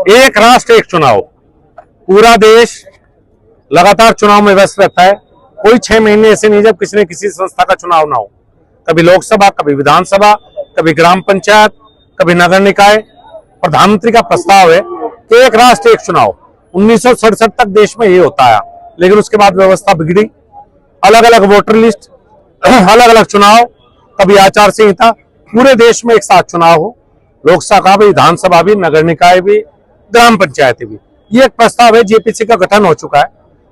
एक राष्ट्र एक चुनाव, पूरा देश लगातार चुनाव में व्यस्त रहता है। कोई 6 महीने ऐसे नहीं जब किसी न किसी संस्था का चुनाव ना हो। कभी लोकसभा, कभी विधानसभा, कभी ग्राम पंचायत, कभी नगर निकाय। प्रधानमंत्री का प्रस्ताव है कि एक राष्ट्र एक चुनाव। 1967 तक देश में ये होता है, लेकिन उसके बाद व्यवस्था बिगड़ी। अलग अलग वोटर लिस्ट, अलग अलग चुनाव, कभी आचार संहिता। पूरे देश में एक साथ चुनाव हो, लोकसभा भी, विधानसभा भी, नगर निकाय भी, ग्राम पंचायत भी। ये एक प्रस्ताव है, जेपीसी का गठन हो चुका है।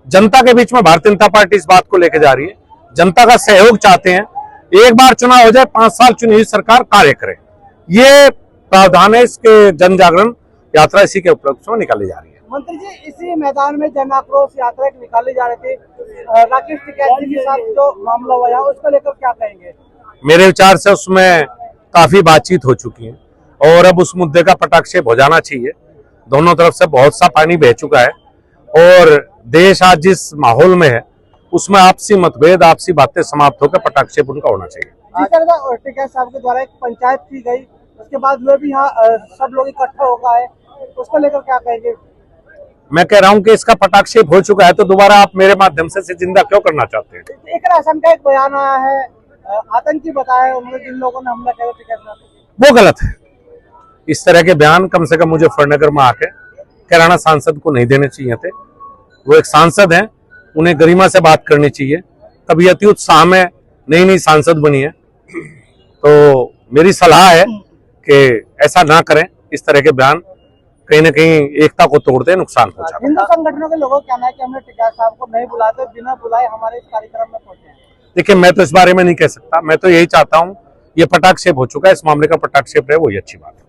जनता के बीच में भारतीय जनता पार्टी इस बात को लेकर जा रही है। जनता का सहयोग चाहते हैं। एक बार चुनाव हो जाए, 5 साल चुनी हुई सरकार कार्य करे। ये प्रावधान है। इसके जन जागरण यात्रा इसी के उपलक्ष्य में निकाली जा रही है। मंत्री जी, इसी मैदान में जन आक्रोश यात्रा निकाली जा रही थी। राकेश टिकैत जी के साथ जो मामला हुआ उसको लेकर क्या कहेंगे? मेरे विचार से उसमें काफी बातचीत हो चुकी है और अब उस मुद्दे का पटाक्षेप हो जाना चाहिए। दोनों तरफ से बहुत सा पानी बह चुका है और देश आज जिस माहौल में है उसमें आपसी मतभेद, आपसी बातें समाप्त होकर पटाक्षेप उनका होना चाहिए। टिकैत साहब के द्वारा एक पंचायत की गई, उसके बाद में भी यहाँ सब लोग इकट्ठा हो गए, उसको लेकर क्या कहेंगे? मैं कह रहा हूं कि इसका पटाक्षेप हो चुका है, तो दोबारा आप मेरे माध्यम से जिंदा क्यों करना चाहते हैं? एक राशन का एक बयान आया है, आतंकी बताया उन्होंने जिन लोगों ने हमला किया टिकैत साहब, वो गलत है। इस तरह के बयान कम से कम मुझे फरनगर में आके कैराना सांसद को नहीं देने चाहिए थे। वो एक सांसद हैं, उन्हें गरिमा से बात करनी चाहिए। कभी अति उत्साह में नई नई सांसद बनी है, तो मेरी सलाह है कि ऐसा ना करें। इस तरह के बयान कहीं न कहीं एकता को तोड़ते हैं, नुकसान पहुंचाते हैं। हिंदू संगठनों के लोगों का कहना है कि हमने टिकैत साहब को नहीं बुलाया, तो बिना बुलाए हमारे इस कार्यक्रम में पहुंचे हैं। देखिए, मैं तो इस बारे में नहीं कह सकता। मैं तो यही चाहता हूं, ये पटाक्षेप हो चुका है, इस मामले का पटाक्षेप रहे, वही अच्छी बात है।